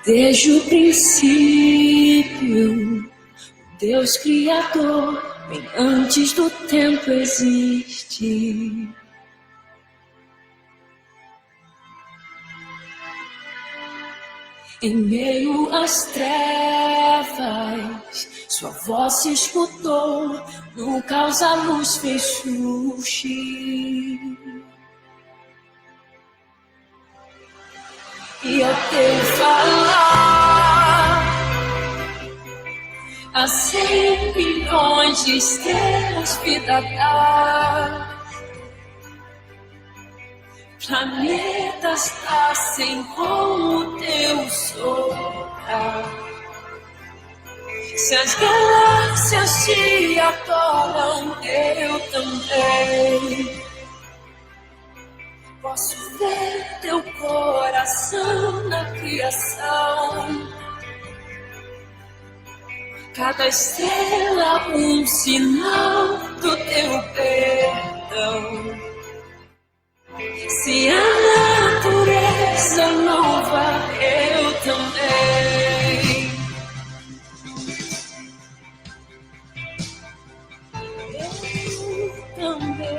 Desde o princípio, Deus Criador, bem antes do tempo existir. Em meio às trevas, sua voz se escutou, no caos a luz fez surgir. E ao teu falar, há 100 milhões de estrelas vida dá. Planetas nascem com o teu soprar. Se as galáxias te adoram, eu também. Posso ver teu coração na criação. Cada estrela um sinal do teu perdão. Se a natureza louva, eu também. Eu também.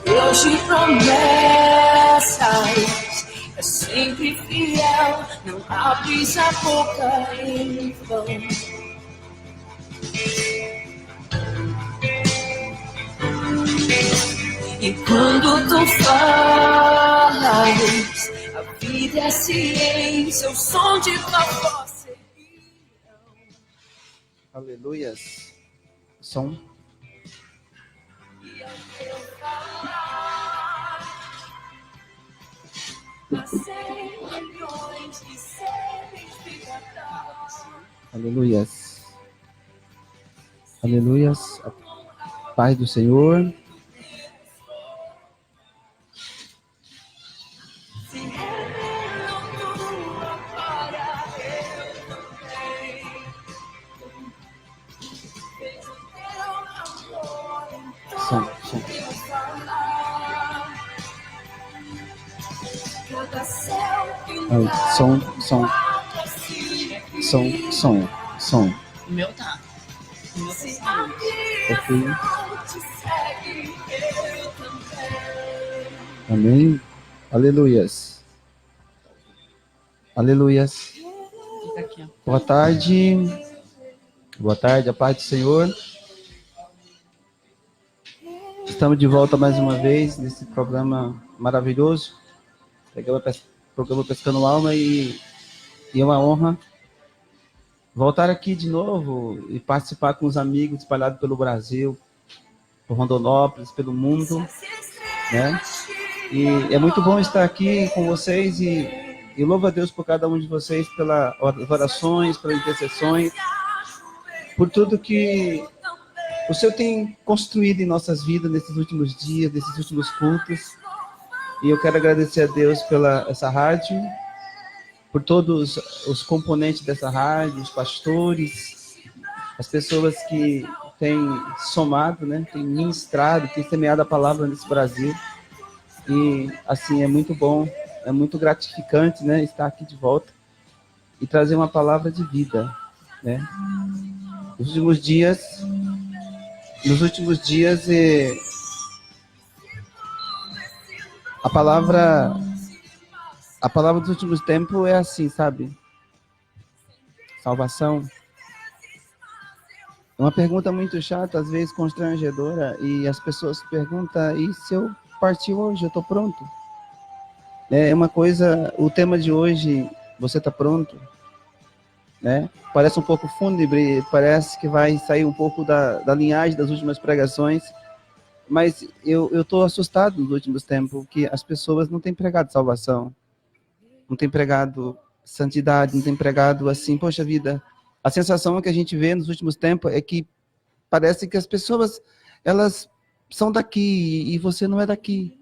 Deus de promessas, é sempre fiel, não abres a boca em vão. E quando tu falas, a vida é ciência, o som de tua voz servirão. Aleluias. Som. E ao teu falar, há 100 milhões de seres vibrados. Aleluias. Aleluias. A paz do Senhor. Som. Som. O meu tá. O meu tá. Ok. Amém. Aleluias. Aleluias. Fica aqui, ó. Boa tarde. Boa tarde, a paz do Senhor. Estamos de volta mais uma vez nesse programa maravilhoso. Programa Pescando Alma e é uma honra voltar aqui de novo e participar com os amigos espalhados pelo Brasil, por Rondonópolis, pelo mundo, né? E é muito bom estar aqui com vocês e louvo a Deus por cada um de vocês, pelas orações, pelas intercessões, por tudo que o Senhor tem construído em nossas vidas nesses últimos dias, nesses últimos cultos. E eu quero agradecer a Deus pela essa rádio, por todos os componentes dessa rádio, os pastores, as pessoas que têm somado, né, têm ministrado, têm semeado a palavra nesse Brasil. E, assim, é muito bom, é muito gratificante, né, estar aqui de volta e trazer uma palavra de vida, né. Nos últimos dias, a palavra dos últimos tempos é assim, sabe? Salvação. É uma pergunta muito chata, às vezes constrangedora, e as pessoas perguntam, e se eu partir hoje, eu estou pronto? É uma coisa, o tema de hoje, você está pronto? Né? Parece um pouco fúnebre, parece que vai sair um pouco da linhagem das últimas pregações, mas eu estou assustado nos últimos tempos, que as pessoas não têm pregado salvação, não têm pregado santidade, não têm pregado assim, poxa vida. A sensação que a gente vê nos últimos tempos é que parece que as pessoas, elas são daqui e você não é daqui.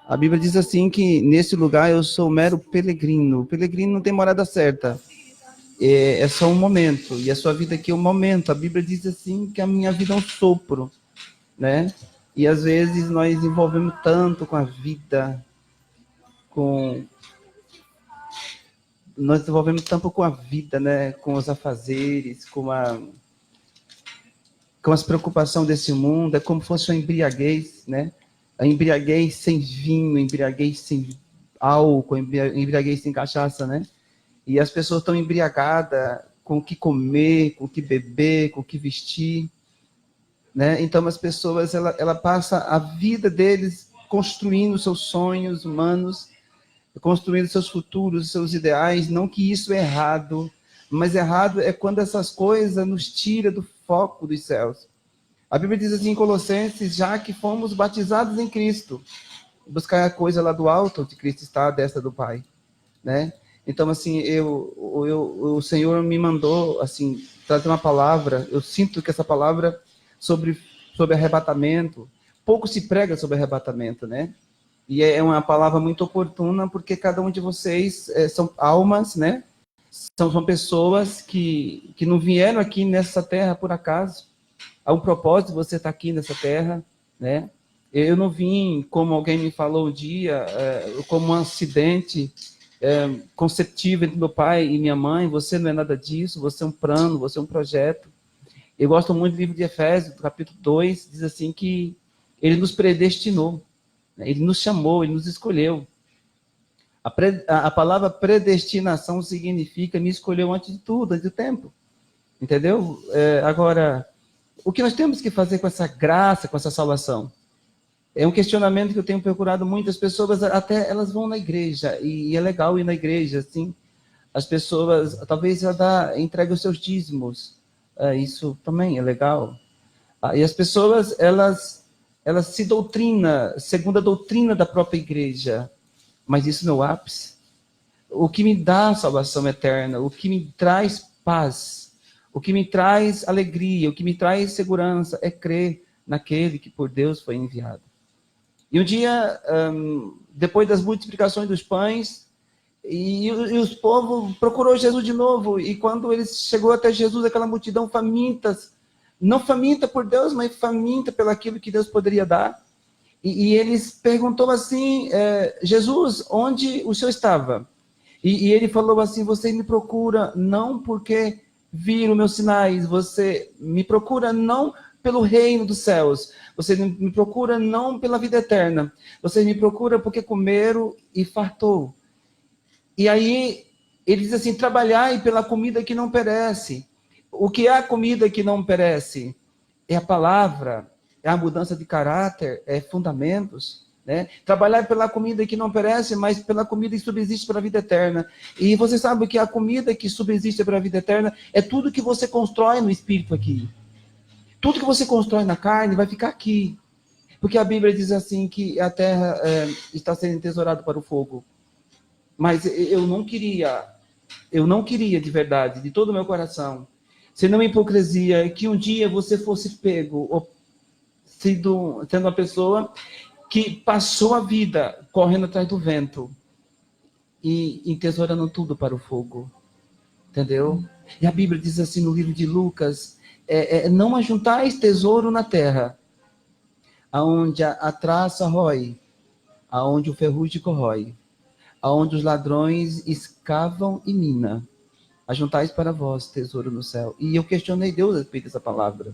A Bíblia diz assim que nesse lugar eu sou mero peregrino. O peregrino não tem morada certa. É só um momento. E a sua vida aqui é um momento. A Bíblia diz assim que a minha vida é um sopro, né? E às vezes nós envolvemos tanto com a vida, nós envolvemos tanto com a vida, né? Com os afazeres, com as preocupações desse mundo, é como se fosse uma embriaguez, né? A embriaguez sem vinho, embriaguez sem álcool, embriaguez sem cachaça, né? E as pessoas estão embriagadas com o que comer, com o que beber, com o que vestir, né? Então as pessoas, ela passa a vida deles construindo seus sonhos humanos, construindo seus futuros, seus ideais. Não que isso é errado, mas errado é quando essas coisas nos tira do foco dos céus. A Bíblia diz assim em Colossenses: já que fomos batizados em Cristo, buscar a coisa lá do alto, onde Cristo está à destra do Pai, né? Então, assim, o Senhor me mandou, assim, trazer uma palavra. Eu sinto que essa palavra sobre arrebatamento, pouco se prega sobre arrebatamento, né? E é uma palavra muito oportuna, porque cada um de vocês são almas, né? São pessoas que não vieram aqui nessa terra por acaso. Há um propósito de você estar aqui nessa terra, né? Eu não vim, como alguém me falou um dia, como um acidente conceptivo entre meu pai e minha mãe. Você não é nada disso, você é um plano, você é um projeto. Eu gosto muito do livro de Efésios, capítulo 2, diz assim que ele nos predestinou, né? Ele nos chamou, ele nos escolheu. A palavra predestinação significa me escolheu antes de tudo, antes do tempo. Entendeu? Agora, o que nós temos que fazer com essa graça, com essa salvação? É um questionamento que eu tenho procurado. Muitas pessoas, até elas vão na igreja, e é legal ir na igreja, assim. As pessoas, talvez entreguem os seus dízimos. Isso também é legal. E as pessoas, elas se doutrinam segundo a doutrina da própria igreja. Mas isso não é o ápice. O que me dá salvação eterna, o que me traz paz, o que me traz alegria, o que me traz segurança é crer naquele que por Deus foi enviado. E um dia, depois das multiplicações dos pães, e os povos procurou Jesus de novo. E quando ele chegou até Jesus, aquela multidão famintas, não faminta por Deus, mas faminta pelo aquilo que Deus poderia dar. E eles perguntou assim: Jesus, onde o senhor estava? E ele falou assim: você me procura não porque viram meus sinais, você me procura não pelo reino dos céus, você me procura não pela vida eterna, você me procura porque comeram e fartou. E aí ele diz assim: trabalhai pela comida que não perece. O que é a comida que não perece? É a palavra, é a mudança de caráter, é fundamentos, né? Trabalhar pela comida que não perece, mas pela comida que subsiste para a vida eterna. E você sabe que a comida que subsiste para a vida eterna é tudo que você constrói no espírito aqui. Tudo que você constrói na carne vai ficar aqui. Porque a Bíblia diz assim que a terra está sendo entesourada para o fogo. Mas eu não queria de verdade, de todo o meu coração, sendo uma hipocrisia, que um dia você fosse pego, sendo uma pessoa que passou a vida correndo atrás do vento e entesourando tudo para o fogo. Entendeu? E a Bíblia diz assim no livro de Lucas: não ajuntais tesouro na terra, aonde a traça rói, aonde o ferrugem corrói, aonde os ladrões escavam e mina. Ajuntais para vós tesouro no céu. E eu questionei Deus a respeito dessa palavra.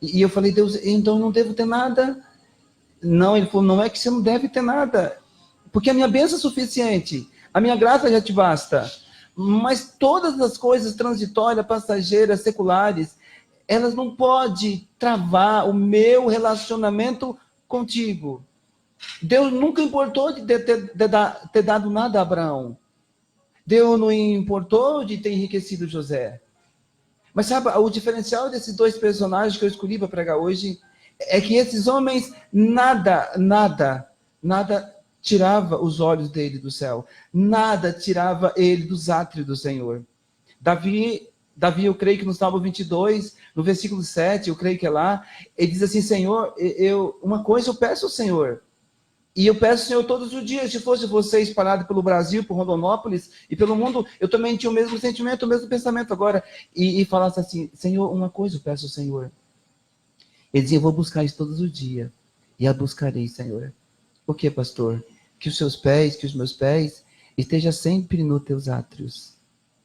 E eu falei: Deus, então não devo ter nada? Não, ele falou: não é que você não deve ter nada, porque a minha bênção é suficiente, a minha graça já te basta. Mas todas as coisas transitórias, passageiras, seculares, elas não podem travar o meu relacionamento contigo. Deus nunca importou de ter dado nada a Abraão. Deus não importou de ter enriquecido José. Mas sabe, o diferencial desses dois personagens que eu escolhi para pregar hoje é que esses homens, nada tirava os olhos dele do céu. Nada tirava ele dos átrios do Senhor. Davi, eu creio que no Salmo 22, no versículo 7, eu creio que é lá, ele diz assim: Senhor, uma coisa eu peço ao Senhor, e eu peço ao Senhor todos os dias. Se fosse você espalhado pelo Brasil, por Rondonópolis e pelo mundo, eu também tinha o mesmo sentimento, o mesmo pensamento agora. E falasse assim: Senhor, uma coisa eu peço ao Senhor. Ele dizia: eu vou buscar isso todos os dias. e a buscarei, Senhor. Por quê, pastor? Que os seus pés, que os meus pés estejam sempre nos teus átrios,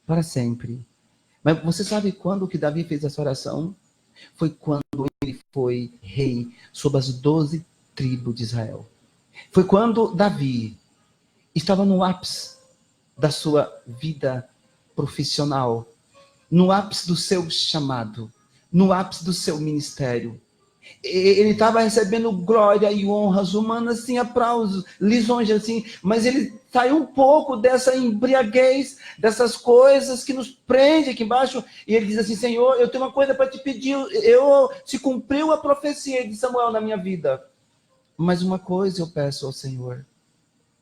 para sempre. Mas você sabe quando que Davi fez essa oração? Foi quando ele foi rei sobre as 12 tribos de Israel. Foi quando Davi estava no ápice da sua vida profissional, no ápice do seu chamado, no ápice do seu ministério. Ele estava recebendo glória e honras humanas, assim, aplausos, lisonjas, assim, mas ele saiu um pouco dessa embriaguez, dessas coisas que nos prende aqui embaixo, e ele diz assim: Senhor, eu tenho uma coisa para te pedir, se cumpriu a profecia de Samuel na minha vida, mas uma coisa eu peço ao Senhor,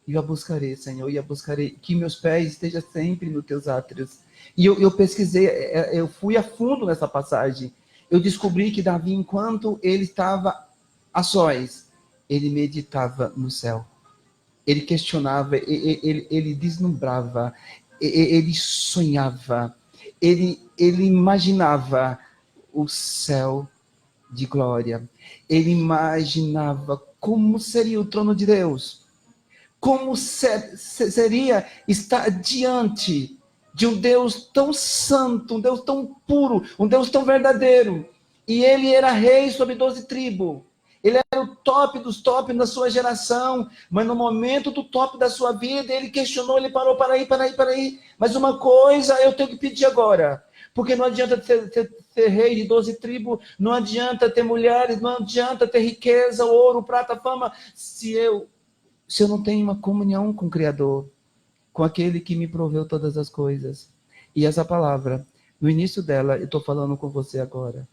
e eu a buscarei, Senhor, e a buscarei, que meus pés estejam sempre nos teus átrios. E eu pesquisei, eu fui a fundo nessa passagem. Eu descobri que Davi, enquanto ele estava a sós, ele meditava no céu. Ele questionava, ele deslumbrava, ele sonhava, ele imaginava o céu de glória. Ele imaginava como seria o trono de Deus. Como seria estar diante de um Deus tão santo, um Deus tão puro, um Deus tão verdadeiro. E ele era rei sobre 12 tribos. Ele era o top dos top na sua geração, mas no momento do top da sua vida, ele questionou, ele parou, para aí. Mas uma coisa eu tenho que pedir agora, porque não adianta ser rei de 12 tribos, não adianta ter mulheres, não adianta ter riqueza, ouro, prata, fama, se eu não tenho uma comunhão com o Criador, com aquele que me proveu todas as coisas. E essa palavra, no início dela, eu estou falando com você agora.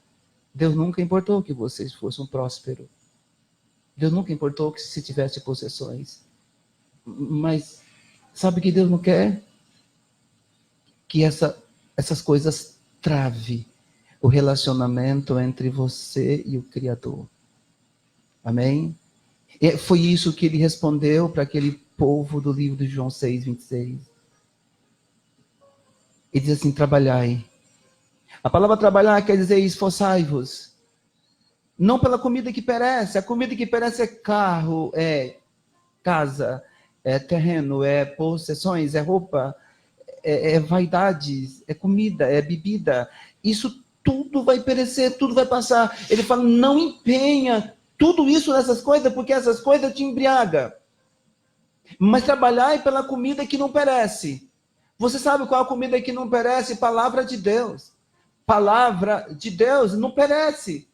Deus nunca importou que vocês fossem prósperos. Deus nunca importou que se tivesse possessões. Mas sabe o que Deus não quer? Que essas coisas trave o relacionamento entre você e o Criador. Amém? E foi isso que ele respondeu para aquele povo do livro de João 6:26. Ele diz assim: trabalhai. A palavra trabalhar quer dizer esforçai-vos. Não pela comida que perece. A comida que perece é carro, é casa, é terreno, é possessões, é roupa, é vaidades, é comida, é bebida. Isso tudo vai perecer, tudo vai passar. Ele fala: não empenha tudo isso nessas coisas, porque essas coisas te embriagam. Mas trabalhai pela comida que não perece. Você sabe qual a comida que não perece? Palavra de Deus. Palavra de Deus não perece.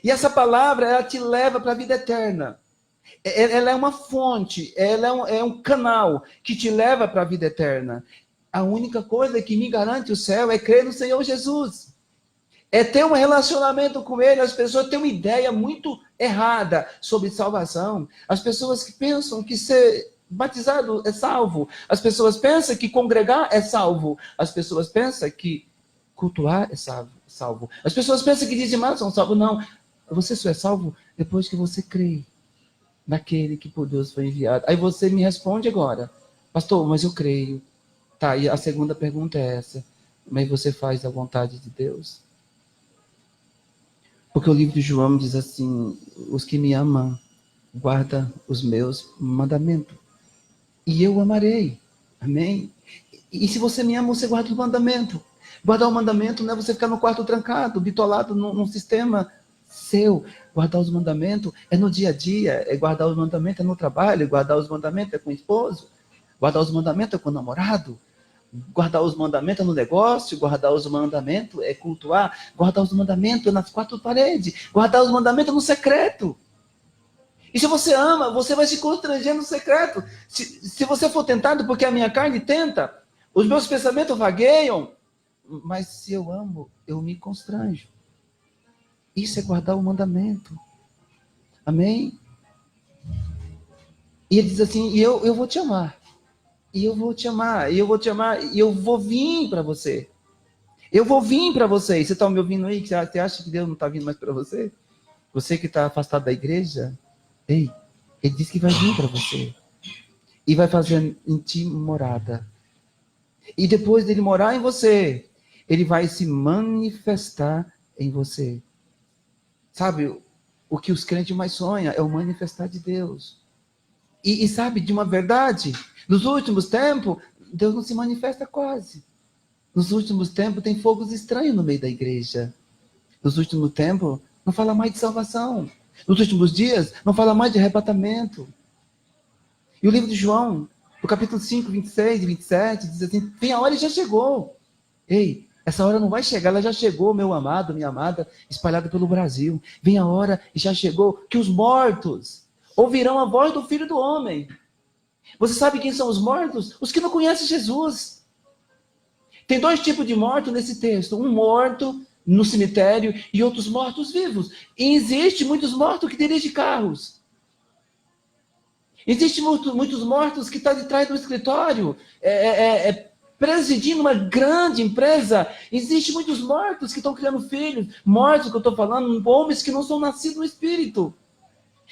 E essa palavra, ela te leva para a vida eterna. Ela é uma fonte, ela é um canal que te leva para a vida eterna. A única coisa que me garante o céu é crer no Senhor Jesus. É ter um relacionamento com Ele. As pessoas têm uma ideia muito errada sobre salvação. As pessoas que pensam que ser batizado é salvo. As pessoas pensam que congregar é salvo. As pessoas pensam que cultuar é salvo. As pessoas pensam que dizimar são salvos. Não, você só é salvo depois que você crê naquele que por Deus foi enviado. Aí você me responde agora: pastor, mas eu creio. Tá, e a segunda pergunta é essa: mas você faz a vontade de Deus? Porque o livro de João diz assim: os que me amam, guarda os meus mandamentos. E eu amarei. Amém? E se você me ama, você guarda o mandamento. Guardar o mandamento não é você ficar no quarto trancado, bitolado num sistema seu. Guardar os mandamentos é no dia a dia. É guardar os mandamentos é no trabalho. Guardar os mandamentos é com o esposo. Guardar os mandamentos é com o namorado. Guardar os mandamentos é no negócio. Guardar os mandamentos é cultuar. Guardar os mandamentos é nas quatro paredes. Guardar os mandamentos é no secreto. E se você ama, você vai se constranger no secreto. Se você for tentado, porque a minha carne tenta, os meus pensamentos vagueiam, mas se eu amo, eu me constranjo. Isso é guardar o mandamento. Amém? E ele diz assim: e eu vou te amar. E eu vou te amar. E eu vou te amar. E eu vou vir para você. Eu vou vir para você. E você está me ouvindo aí? Você acha que Deus não está vindo mais para você? Você que está afastado da igreja? Ei, ele diz que vai vir para você. E vai fazer em ti morada. E depois dele morar em você, ele vai se manifestar em você. Sabe, o que os crentes mais sonham é o manifestar de Deus. E sabe, de uma verdade, nos últimos tempos, Deus não se manifesta quase. Nos últimos tempos tem fogos estranhos no meio da igreja. Nos últimos tempos, não fala mais de salvação. Nos últimos dias, não fala mais de arrebatamento. E o livro de João, no capítulo 5, 26 e 27, diz assim, vem a hora e já chegou. Ei, essa hora não vai chegar, ela já chegou, meu amado, minha amada, espalhada pelo Brasil. Vem a hora e já chegou que os mortos ouvirão a voz do Filho do Homem. Você sabe quem são os mortos? Os que não conhecem Jesus. Tem dois tipos de mortos nesse texto. Um morto no cemitério e outros mortos vivos. E existe muitos mortos que dirigem carros. Existem muitos mortos que estão de trás do escritório, presidindo uma grande empresa. Existem muitos mortos que estão criando filhos. Mortos, que eu estou falando, homens que não são nascidos no Espírito.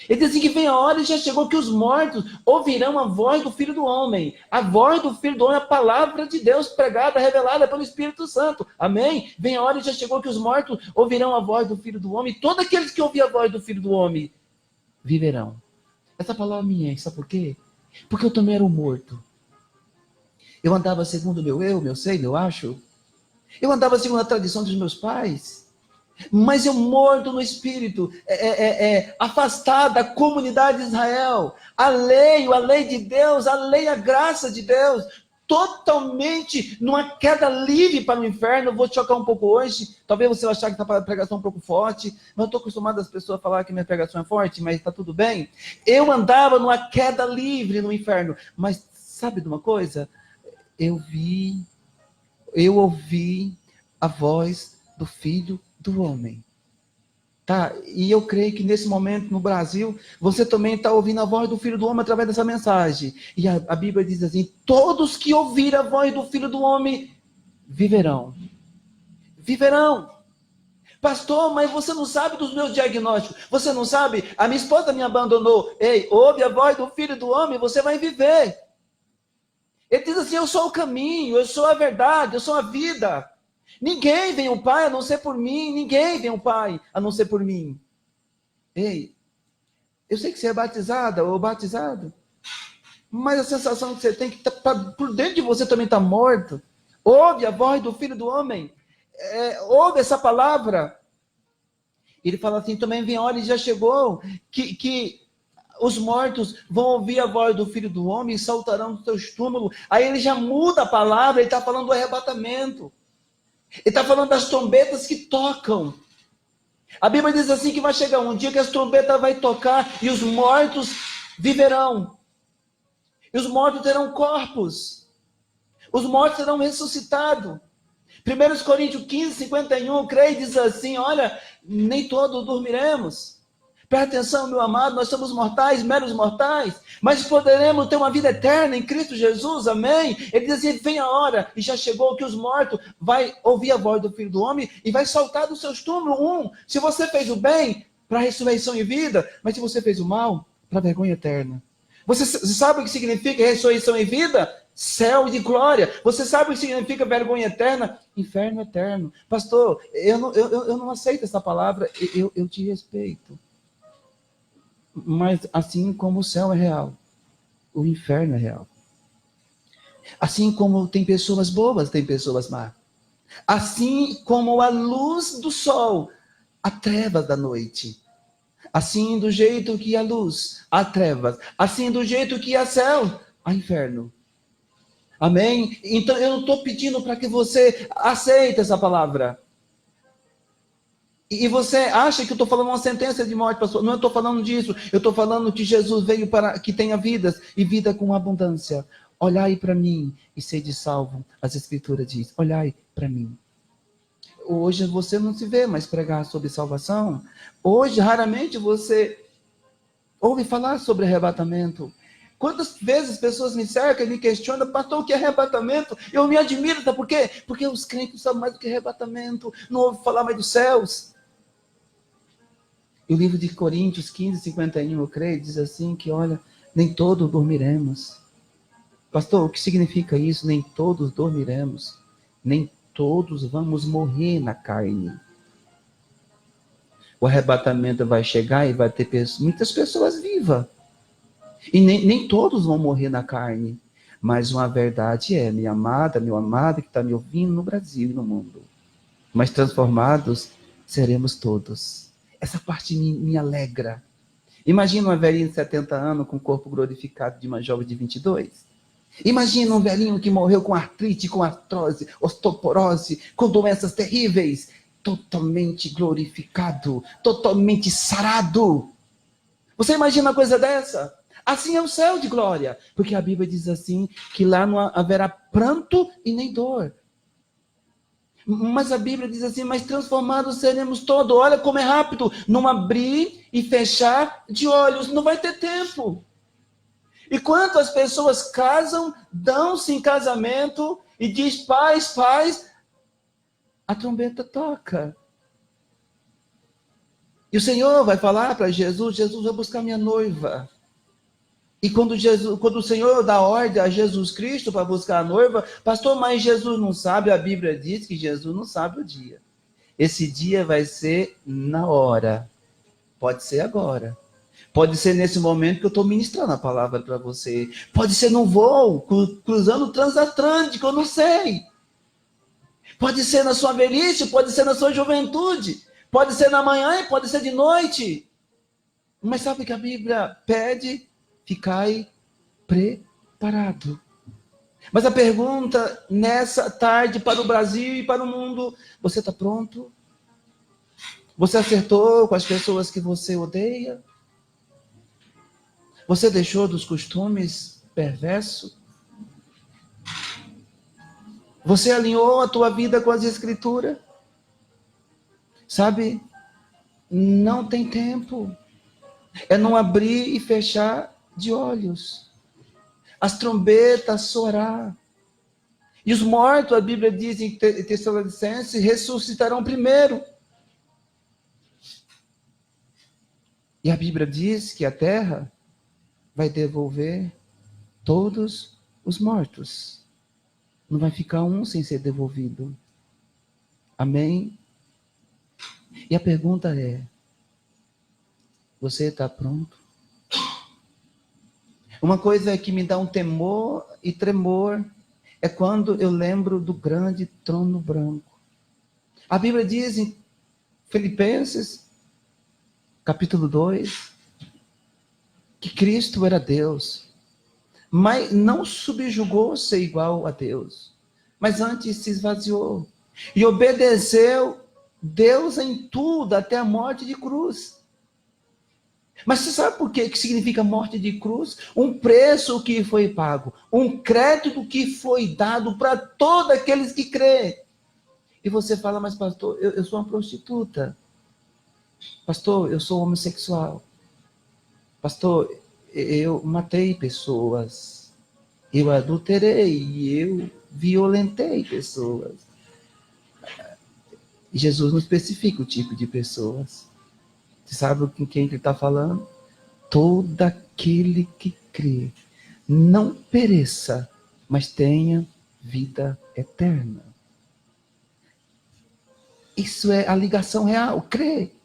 Ele diz assim que vem a hora e já chegou que os mortos ouvirão a voz do Filho do Homem. A voz do Filho do Homem é a palavra de Deus pregada, revelada pelo Espírito Santo. Amém? Vem a hora e já chegou que os mortos ouvirão a voz do Filho do Homem. E todos aqueles que ouvirem a voz do Filho do Homem viverão. Essa palavra minha, sabe por quê? Porque eu também era um morto. Eu andava segundo o meu sei, meu acho. Eu andava segundo a tradição dos meus pais. Mas eu morto no espírito, afastado da comunidade de Israel, a lei de Deus, a graça de Deus, totalmente numa queda livre para o inferno. Eu vou te chocar um pouco hoje, talvez você vai achar que a pregação é um pouco forte, mas eu estou acostumado as pessoas a falar que minha pregação é forte, mas está tudo bem. Eu andava numa queda livre no inferno, mas sabe de uma coisa? Eu ouvi a voz do Filho do Homem. Tá? E eu creio que nesse momento no Brasil, você também está ouvindo a voz do Filho do Homem através dessa mensagem. E a Bíblia diz assim, todos que ouvirem a voz do Filho do Homem viverão. Viverão. Pastor, mas você não sabe dos meus diagnósticos. Você não sabe? A minha esposa me abandonou. Ei, ouve a voz do Filho do Homem, você vai viver. Ele diz assim, eu sou o caminho, eu sou a verdade, eu sou a vida. Ninguém vem ao Pai a não ser por mim. Ninguém vem ao Pai a não ser por mim. Ei, eu sei que você é batizada ou batizado, mas a sensação que você tem que por dentro de você também está morto. Ouve a voz do Filho do Homem. Ouve essa palavra. Ele fala assim, também vem a hora e já chegou que os mortos vão ouvir a voz do Filho do Homem e saltarão dos seus túmulos. Aí ele já muda a palavra, ele está falando do arrebatamento. Ele está falando das trombetas que tocam. A Bíblia diz assim que vai chegar um dia que as trombetas vão tocar e os mortos viverão. E os mortos terão corpos. Os mortos serão ressuscitados. 1 Coríntios 15, 51, creio, diz assim, olha, nem todos dormiremos. Presta atenção, meu amado, nós somos mortais, meros mortais, mas poderemos ter uma vida eterna em Cristo Jesus, amém? Ele diz assim, vem a hora, e já chegou que os mortos vai ouvir a voz do Filho do Homem e vai saltar dos seus túmulos. Se você fez o bem, para ressurreição e vida, mas se você fez o mal, para vergonha eterna. Você sabe o que significa ressurreição e vida? Céu de glória. Você sabe o que significa vergonha eterna? Inferno eterno. Pastor, eu não aceito essa palavra, eu te respeito. Mas assim como o céu é real, o inferno é real. Assim como tem pessoas boas, tem pessoas más. Assim como a luz do sol, a trevas da noite. Assim do jeito que há luz, há trevas. Assim do jeito que há céu, há inferno. Amém? Então eu não estou pedindo para que você aceite essa palavra. E você acha que eu estou falando uma sentença de morte, pastor? Não estou falando disso. Eu estou falando que Jesus veio para que tenha vidas e vida com abundância. Olhai para mim e sede salvo. As Escrituras dizem, olhai para mim. Hoje você não se vê mais pregar sobre salvação. Hoje, raramente, você ouve falar sobre arrebatamento. Quantas vezes pessoas me cercam e me questionam, pastor, o que é arrebatamento? Eu me admiro, tá? Por quê? Porque os crentes sabem mais do que arrebatamento. Não ouvem falar mais dos céus. E o livro de Coríntios 15, 51, eu creio, diz assim que, olha, nem todos dormiremos. Pastor, o que significa isso? Nem todos dormiremos. Nem todos vamos morrer na carne. o arrebatamento vai chegar e vai ter muitas pessoas vivas. E nem todos vão morrer na carne. Mas uma verdade é, minha amada, meu amado que está me ouvindo no Brasil e no mundo. Mas transformados seremos todos. Essa parte me alegra. Imagina uma velhinha de 70 anos com o corpo glorificado de uma jovem de 22. Imagina um velhinho que morreu com artrite, com artrose, osteoporose, com doenças terríveis, totalmente glorificado, totalmente sarado. Você imagina uma coisa dessa? Assim é o céu de glória, porque a Bíblia diz assim, que lá não haverá pranto e nem dor. Mas a Bíblia diz assim, mas transformados seremos todos. Olha como é rápido, num abrir e fechar de olhos, não vai ter tempo. E quando as pessoas casam, dão-se em casamento e diz paz, paz, a trombeta toca. E o Senhor vai falar para Jesus, Jesus vai buscar minha noiva. E quando o Senhor dá ordem a Jesus Cristo para buscar a noiva, pastor, mas Jesus não sabe, a Bíblia diz que Jesus não sabe o dia. Esse dia vai ser na hora. Pode ser agora. Pode ser nesse momento que eu estou ministrando a palavra para você. Pode ser no voo, cruzando o transatlântico, eu não sei. Pode ser na sua velhice, pode ser na sua juventude. Pode ser na manhã e pode ser de noite. Mas sabe que a Bíblia pede? Ficai preparado. Mas a pergunta nessa tarde para o Brasil e para o mundo, você está pronto? Você acertou com as pessoas que você odeia? Você deixou dos costumes perversos? Você alinhou a tua vida com as Escrituras? Sabe, não tem tempo. É não abrir e fechar de olhos. As trombetas soarão. E os mortos, a Bíblia diz em Tessalonicenses, ressuscitarão primeiro. E a Bíblia diz que a terra vai devolver todos os mortos. Não vai ficar um sem ser devolvido. Amém? E a pergunta é, você está pronto? Uma coisa que me dá um temor e tremor é quando eu lembro do grande trono branco. A Bíblia diz em Filipenses, capítulo 2, que Cristo era Deus, mas não subjugou ser igual a Deus, mas antes se esvaziou e obedeceu Deus em tudo, até a morte de cruz. Mas você sabe por que significa morte de cruz? Um preço que foi pago, um crédito que foi dado para todos aqueles que creem. E você fala, mas pastor, eu sou uma prostituta. Pastor, eu sou homossexual. Pastor, eu matei pessoas. Eu adulterei, eu violentei pessoas. Jesus não especifica o tipo de pessoas. Você sabe com quem ele está falando? Todo aquele que crê não pereça, mas tenha vida eterna. Isso é a ligação real, crer.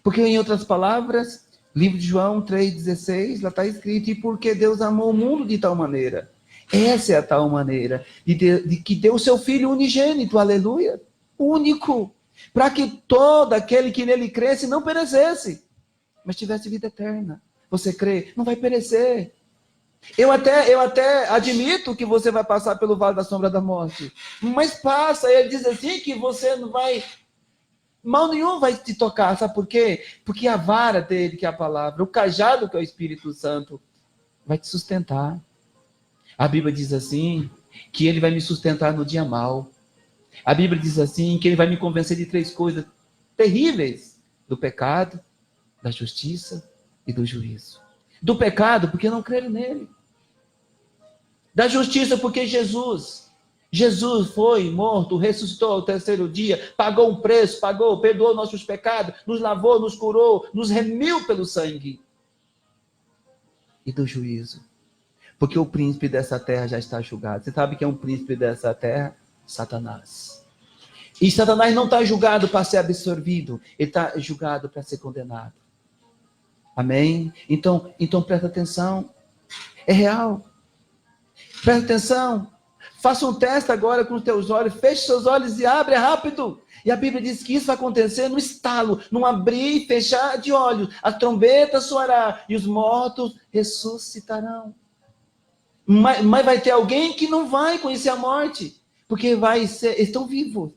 Porque, em outras palavras, livro de João 3,16, lá está escrito, e porque Deus amou o mundo de tal maneira. Essa é a tal maneira, de que deu o seu Filho unigênito, aleluia, único, para que todo aquele que nele cresce não perecesse, mas tivesse vida eterna. Você crê? Não vai perecer. Eu até admito que você vai passar pelo vale da sombra da morte, mas passa, ele diz assim que você não vai, mal nenhum vai te tocar, sabe por quê? Porque a vara dele, que é a palavra, o cajado, que é o Espírito Santo, vai te sustentar. A Bíblia diz assim, que ele vai me sustentar no dia mau. A Bíblia diz assim, que ele vai me convencer de 3 coisas terríveis: do pecado, da justiça e do juízo. Do pecado, porque não creram nele. Da justiça, porque Jesus foi morto, ressuscitou ao 3º dia, pagou um preço, perdoou nossos pecados, nos lavou, nos curou, nos remiu pelo sangue. E do juízo, porque o príncipe dessa terra já está julgado. Você sabe quem é um príncipe dessa terra? Satanás. E Satanás não está julgado para ser absorvido, ele está julgado para ser condenado. Amém? Então presta atenção. É real. Presta atenção. Faça um teste agora com os teus olhos. Feche seus olhos e abre rápido. E a Bíblia diz que isso vai acontecer no estalo, num abrir e fechar de olhos. A trombeta soará e os mortos ressuscitarão. Mas vai ter alguém que não vai conhecer a morte, porque estão vivos.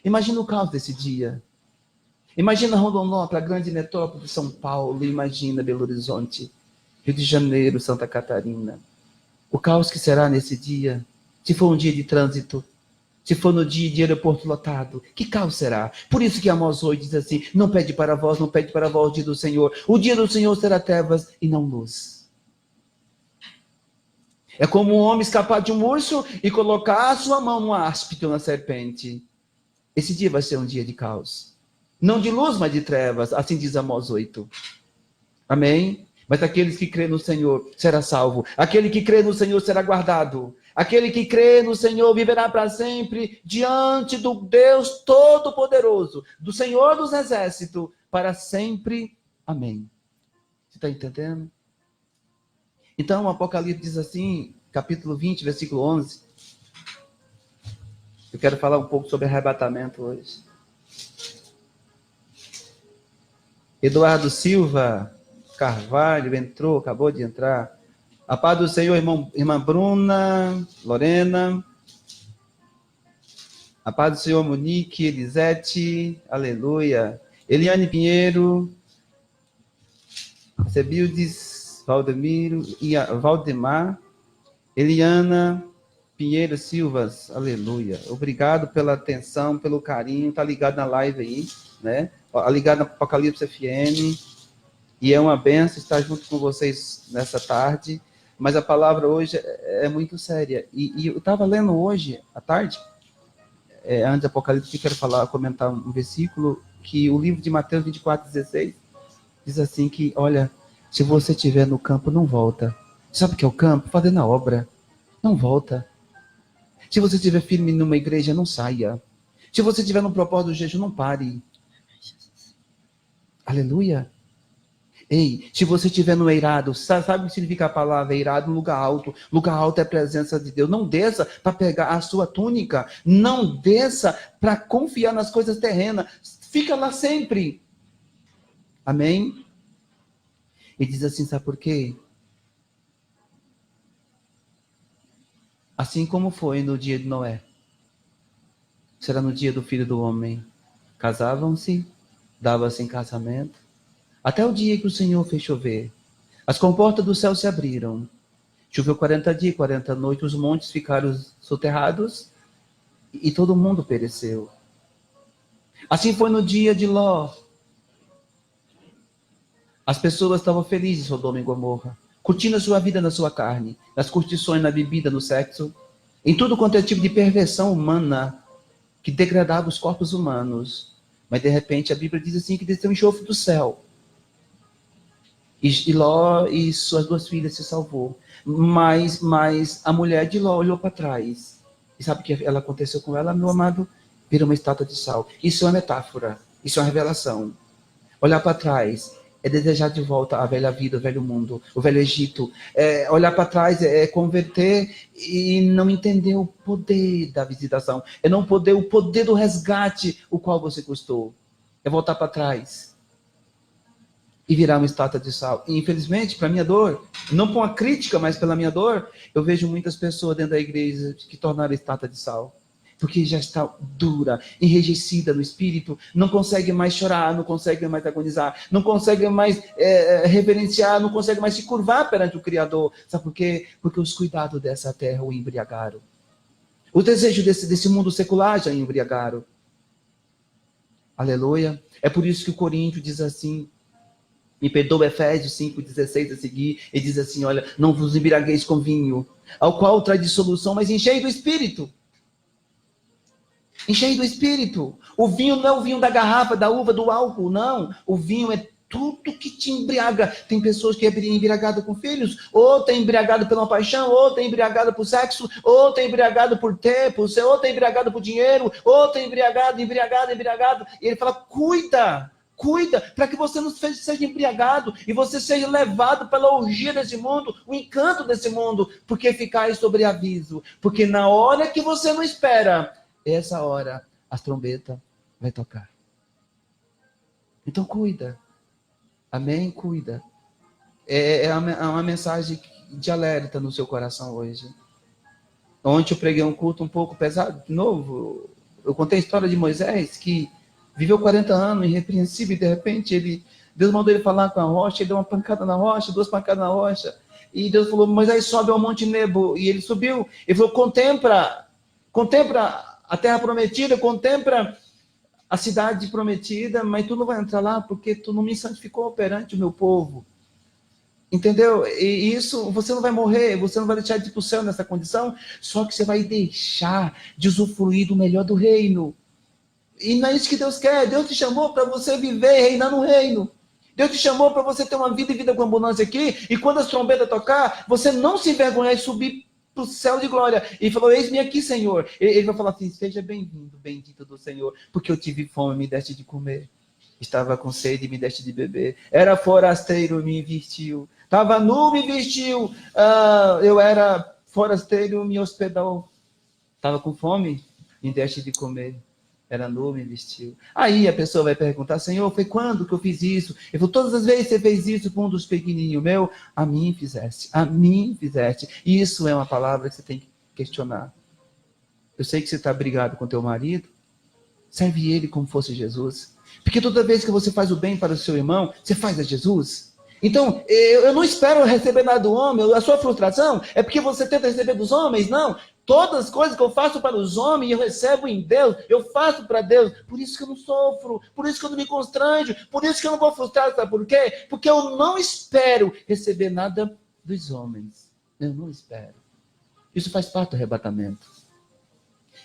Imagina o caos desse dia. Imagina Rondonópolis, a grande metrópole de São Paulo. Imagina Belo Horizonte, Rio de Janeiro, Santa Catarina. O caos que será nesse dia. Se for um dia de trânsito, se for no dia de aeroporto lotado, que caos será? Por isso que Amós 8 diz assim: não pede para vós o dia do Senhor. O dia do Senhor será trevas e não luz. É como um homem escapar de um urso e colocar a sua mão no áspide ou na serpente. Esse dia vai ser um dia de caos. Não de luz, mas de trevas. Assim diz Amós 8. Amém? Mas aqueles que crêem no Senhor será salvo. Aquele que crê no Senhor será guardado. Aquele que crê no Senhor viverá para sempre diante do Deus Todo-Poderoso, do Senhor dos Exércitos, para sempre. Amém. Você está entendendo? Então, o Apocalipse diz assim, capítulo 20, versículo 11. Eu quero falar um pouco sobre arrebatamento hoje. Eduardo Silva Carvalho entrou, acabou de entrar. A paz do Senhor, irmã Bruna, Lorena. A paz do Senhor, Monique, Elisete, aleluia. Eliane Pinheiro, Cebildes, Valdemiro, Valdemar, Eliana Pinheiro Silvas, aleluia. Obrigado pela atenção, pelo carinho, tá ligado na live aí, né? Ligado na Apocalipse FM. E é uma benção estar junto com vocês nessa tarde. Mas a palavra hoje é muito séria. E eu estava lendo hoje, à tarde, antes do Apocalipse, quero comentar um versículo, que o livro de Mateus 24:16 diz assim que, olha, se você estiver no campo, não volta. Sabe o que é o campo? Fazendo a obra. Não volta. Se você estiver firme numa igreja, não saia. Se você estiver no propósito do jejum, não pare. Aleluia. Ei, se você estiver no eirado, sabe o que significa a palavra eirado? Lugar alto. Lugar alto é a presença de Deus. Não desça para pegar a sua túnica. Não desça para confiar nas coisas terrenas. Fica lá sempre. Amém? E diz assim, sabe por quê? Assim como foi no dia de Noé, será no dia do Filho do Homem. Casavam-se, davam-se em casamento, até o dia que o Senhor fez chover. As comportas do céu se abriram. Choveu 40 dias, 40 noites, os montes ficaram soterrados e todo mundo pereceu. Assim foi no dia de Ló. As pessoas estavam felizes, Sodoma e Gomorra, curtindo a sua vida na sua carne, nas curtições, na bebida, no sexo, em tudo quanto é tipo de perversão humana que degradava os corpos humanos. Mas de repente a Bíblia diz assim que desceu um enxofre do céu. E Ló e suas duas filhas se salvou. Mas a mulher de Ló olhou para trás. E sabe o que ela aconteceu com ela, meu amado? Vira uma estátua de sal. Isso é uma metáfora. Isso é uma revelação. Olhar para trás é desejar de volta a velha vida, o velho mundo, o velho Egito. Olhar para trás é converter e não entender o poder da visitação. É não poder o poder do resgate, o qual você custou. É voltar para trás e virar uma estátua de sal. E, infelizmente, para minha dor, não por uma crítica, mas pela minha dor, eu vejo muitas pessoas dentro da igreja que tornaram estátua de sal. Porque já está dura, enrijecida no espírito, não consegue mais chorar, não consegue mais agonizar, não consegue mais reverenciar, não consegue mais se curvar perante o Criador. Sabe por quê? Porque os cuidados dessa terra o embriagaram. O desejo desse mundo secular já embriagaram. Aleluia. É por isso que o Coríntios diz assim, me perdoa, Efésios 5:16 a seguir, ele diz assim, olha, não vos embriagueis com vinho, ao qual traz dissolução, mas enchei do Espírito. Enchei do Espírito. O vinho não é o vinho da garrafa, da uva, do álcool, não. O vinho é tudo que te embriaga. Tem pessoas que é embriagado com filhos, ou tem embriagado pela paixão, ou tem embriagado por sexo, ou tem embriagado por tempo, ou tem embriagado por dinheiro, ou tem embriagado. E ele fala, cuida, para que você não seja embriagado e você seja levado pela orgia desse mundo, o encanto desse mundo, porque ficais sobre aviso. Porque na hora que você não espera, essa hora, as trombetas vai tocar. Então cuida. Amém? Cuida. É uma mensagem de alerta no seu coração hoje. Ontem eu preguei um culto um pouco pesado, de novo. Eu contei a história de Moisés, que viveu 40 anos, irrepreensível, e de repente Deus mandou ele falar com a rocha, ele deu uma pancada na rocha, 2 pancadas na rocha, e Deus falou, Moisés, sobe ao Monte Nebo, e ele subiu, ele falou, contempla a terra prometida, contempla a cidade prometida, mas tu não vai entrar lá, porque tu não me santificou perante o meu povo. Entendeu? E isso, você não vai morrer, você não vai deixar de ir para o céu nessa condição, só que você vai deixar de usufruir do melhor do reino. E não é isso que Deus quer. Deus te chamou para você viver e reinar no reino. Deus te chamou para você ter uma vida e vida com abundância aqui, e quando as trombetas tocar, você não se envergonhar e subir para o céu de glória. E falou, eis-me aqui, Senhor. Ele vai falar assim, seja bem-vindo, bendito do Senhor, porque eu tive fome, me deste de comer. Estava com sede, me deste de beber. Era forasteiro, me vestiu. Estava nu, me vestiu. Eu era forasteiro, me hospedou. Estava com fome, me deste de comer. Era nu, me vestiu. Aí a pessoa vai perguntar, Senhor, foi quando que eu fiz isso? Ele falou, todas as vezes que você fez isso com um dos pequenininhos meu, a mim fizeste. E isso é uma palavra que você tem que questionar. Eu sei que você está brigado com teu marido, serve ele como fosse Jesus. Porque toda vez que você faz o bem para o seu irmão, você faz a Jesus. Então, eu não espero receber nada do homem, a sua frustração é porque você tenta receber dos homens, não. Todas as coisas que eu faço para os homens, eu recebo em Deus, eu faço para Deus. Por isso que eu não sofro, por isso que eu não me constranjo, por isso que eu não vou frustrar, sabe por quê? Porque eu não espero receber nada dos homens. Eu não espero. Isso faz parte do arrebatamento.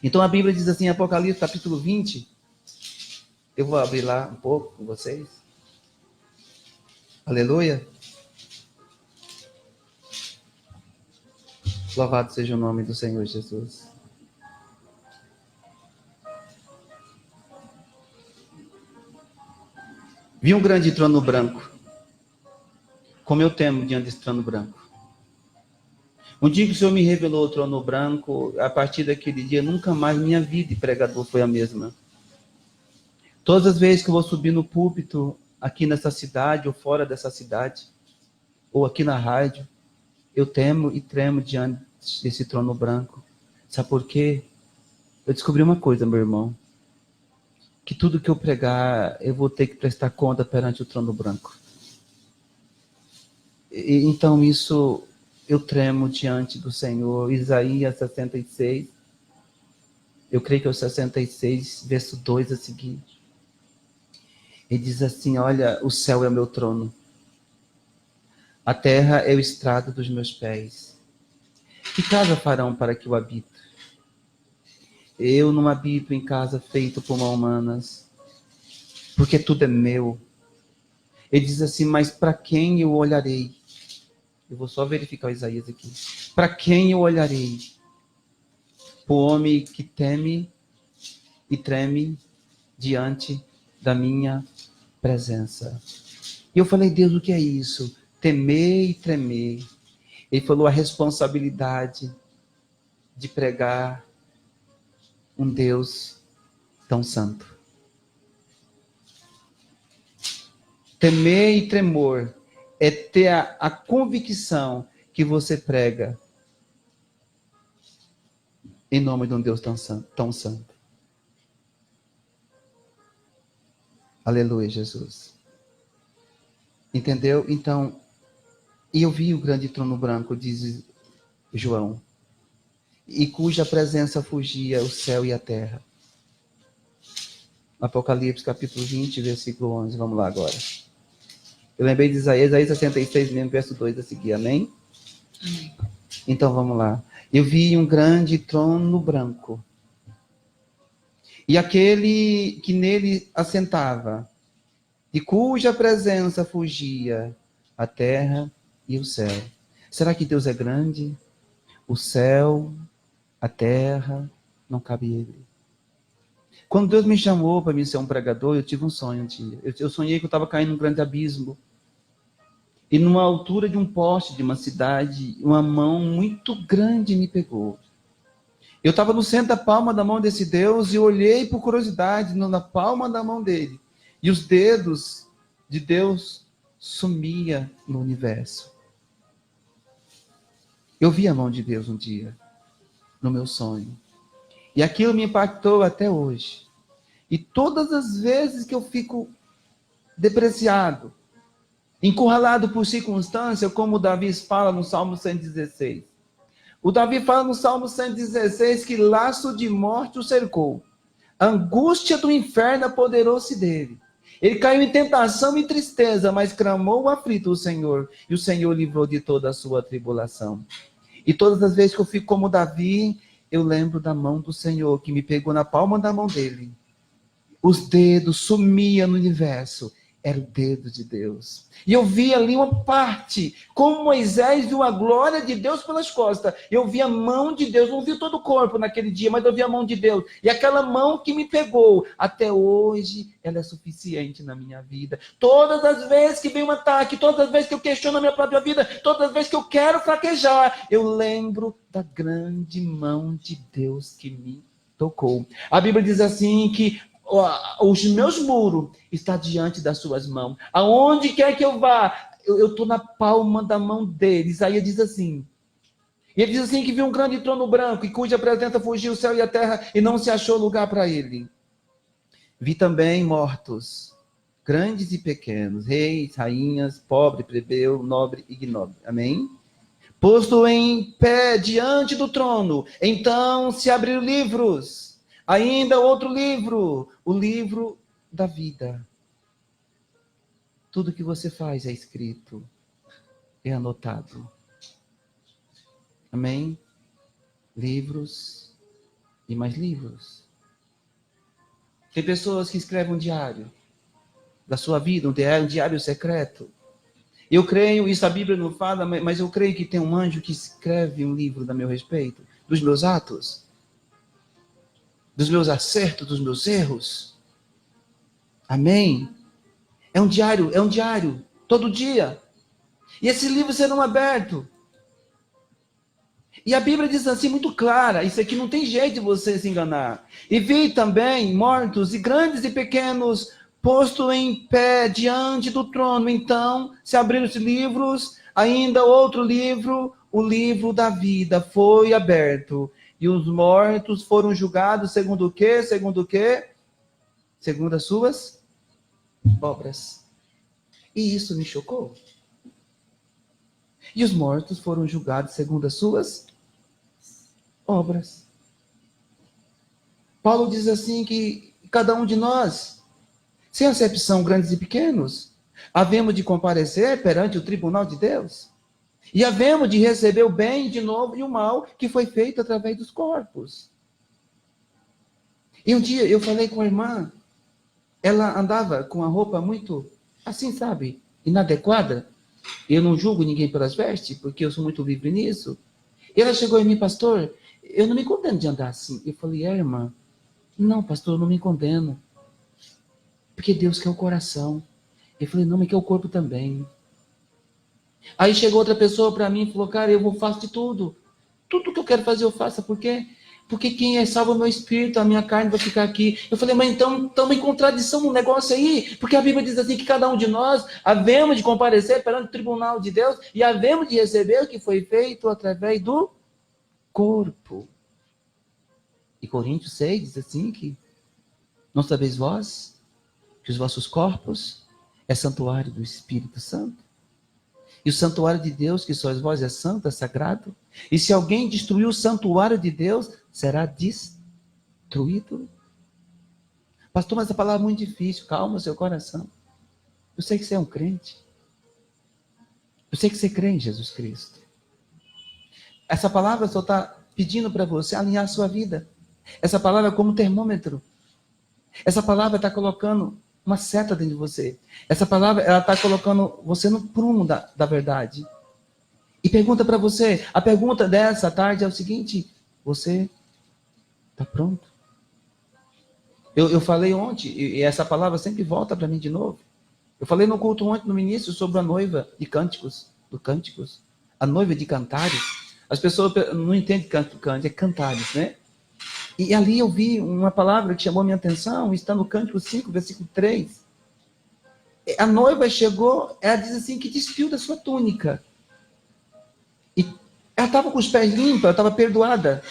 Então a Bíblia diz assim, Apocalipse capítulo 20, eu vou abrir lá um pouco com vocês. Aleluia. Louvado seja o nome do Senhor Jesus. Vi um grande trono branco, como eu temo diante desse trono branco. Um dia que o Senhor me revelou o trono branco, a partir daquele dia, nunca mais minha vida de pregador foi a mesma. Todas as vezes que eu vou subir no púlpito, aqui nessa cidade ou fora dessa cidade, ou aqui na rádio, eu temo e tremo diante desse trono branco. Sabe por quê? Eu descobri uma coisa, meu irmão, que tudo que eu pregar, eu vou ter que prestar conta perante o trono branco. Então isso, eu tremo diante do Senhor. Isaías 66, eu creio que é o 66, verso 2 a seguir. Ele diz assim, olha, o céu é o meu trono. A terra é o estrado dos meus pés. Que casa farão para que eu habite? Eu não habito em casa feita por mãos humanas, porque tudo é meu. Ele diz assim, mas para quem eu olharei? Eu vou só verificar o Isaías aqui. Para quem eu olharei? O homem que teme e treme diante da minha presença. E eu falei, Deus, o que é isso? Temer e tremer. Ele falou a responsabilidade de pregar um Deus tão santo. Temer e tremor é ter a convicção que você prega em nome de um Deus tão santo, tão santo. Aleluia, Jesus. Entendeu? Então, e eu vi o grande trono branco, diz João, e cuja presença fugia o céu e a terra. Apocalipse capítulo 20, versículo 11. Vamos lá agora. Eu lembrei de Isaías 66 mesmo, verso 2 a seguir. Amém? Amém. Então vamos lá. Eu vi um grande trono branco. E aquele que nele assentava, de cuja presença fugia a terra e o céu. Será que Deus é grande? O céu, a terra, não cabe ele. Quando Deus me chamou para me ser um pregador, eu tive um sonho um dia. Eu sonhei que eu estava caindo num grande abismo. E numa altura de um poste de uma cidade, uma mão muito grande me pegou. Eu estava no centro da palma da mão desse Deus e olhei por curiosidade na palma da mão dele. E os dedos de Deus sumia no universo. Eu vi a mão de Deus um dia, no meu sonho. E aquilo me impactou até hoje. E todas as vezes que eu fico depreciado, encurralado por circunstância, como o Davi fala no Salmo 116. O Davi fala no Salmo 116 que laço de morte o cercou. A angústia do inferno apoderou-se dele. Ele caiu em tentação e tristeza, mas clamou o aflito o Senhor, e o Senhor livrou de toda a sua tribulação. E todas as vezes que eu fico como Davi, eu lembro da mão do Senhor, que me pegou na palma da mão dele. Os dedos sumiam no universo. Era o dedo de Deus. E eu vi ali uma parte, como Moisés viu a glória de Deus pelas costas. Eu vi a mão de Deus, não vi todo o corpo naquele dia, mas eu vi a mão de Deus. E aquela mão que me pegou, até hoje, ela é suficiente na minha vida. Todas as vezes que vem um ataque, todas as vezes que eu questiono a minha própria vida, todas as vezes que eu quero fraquejar, eu lembro da grande mão de Deus que me tocou. A Bíblia diz assim que os meus muros estão diante das suas mãos. Aonde quer que eu vá, eu estou na palma da mão dele. Isaías diz assim. E ele diz assim que viu um grande trono branco, e cuja presença fugiu o céu e a terra, e não se achou lugar para ele. Vi também mortos, grandes e pequenos, reis, rainhas, pobre, plebeu, nobre e ignóbil. Amém? Posto em pé diante do trono, então se abriram livros. Ainda outro livro, o livro da vida. Tudo que você faz é escrito, é anotado. Amém? Livros e mais livros. Tem pessoas que escrevem um diário da sua vida, um diário secreto. Eu creio, isso a Bíblia não fala, mas eu creio que tem um anjo que escreve um livro a meu respeito, dos meus atos, dos meus acertos, dos meus erros. Amém? É um diário, todo dia. E esses livros serão abertos. E a Bíblia diz assim, muito clara, isso aqui não tem jeito de você se enganar. E vi também mortos, e grandes e pequenos, posto em pé diante do trono. Então se abriram os livros, ainda outro livro, o livro da vida, foi aberto. E os mortos foram julgados segundo o quê? Segundo o quê? Segundo as suas obras. E isso me chocou. E os mortos foram julgados segundo as suas obras. Paulo diz assim que cada um de nós, sem acepção, grandes e pequenos, havemos de comparecer perante o tribunal de Deus. E havemos de receber o bem de novo e o mal que foi feito através dos corpos. E um dia eu falei com a irmã, ela andava com a roupa muito, assim, sabe, inadequada. Eu não julgo ninguém pelas vestes, porque eu sou muito livre nisso. E ela chegou em mim, pastor, eu não me condeno de andar assim. Eu falei, irmã, não, pastor, eu não me condeno. Porque Deus quer o coração. Eu falei, não, mas quer o corpo também. Aí chegou outra pessoa para mim e falou, cara, eu faço de tudo. Tudo que eu quero fazer eu faço. Por quê? Porque quem é salvo é o meu espírito, a minha carne vai ficar aqui. Eu falei, mas então estamos em contradição no negócio aí. Porque a Bíblia diz assim que cada um de nós havemos de comparecer perante o tribunal de Deus e havemos de receber o que foi feito através do corpo. E Coríntios 6 diz assim que não sabeis vós que os vossos corpos é santuário do Espírito Santo? E o santuário de Deus, que sois vós, é santo, é sagrado. E se alguém destruir o santuário de Deus, será destruído. Pastor, mas a palavra é muito difícil. Calma seu coração. Eu sei que você é um crente. Eu sei que você crê em Jesus Cristo. Essa palavra só está pedindo para você alinhar a sua vida. Essa palavra é como termômetro. Essa palavra está colocando uma seta dentro de você. Essa palavra, ela está colocando você no prumo da verdade. E pergunta para você, a pergunta dessa tarde é o seguinte: você está pronto? Eu falei ontem, e essa palavra sempre volta para mim de novo. Eu falei no culto ontem, no início, sobre a noiva de cânticos, do cânticos. A noiva de cantares. As pessoas não entendem cântico, é cantares, né? E ali eu vi uma palavra que chamou minha atenção, está no Cântico 5, versículo 3. A noiva chegou, ela diz assim, que despiu da sua túnica. E ela estava com os pés limpos, ela estava perdoada.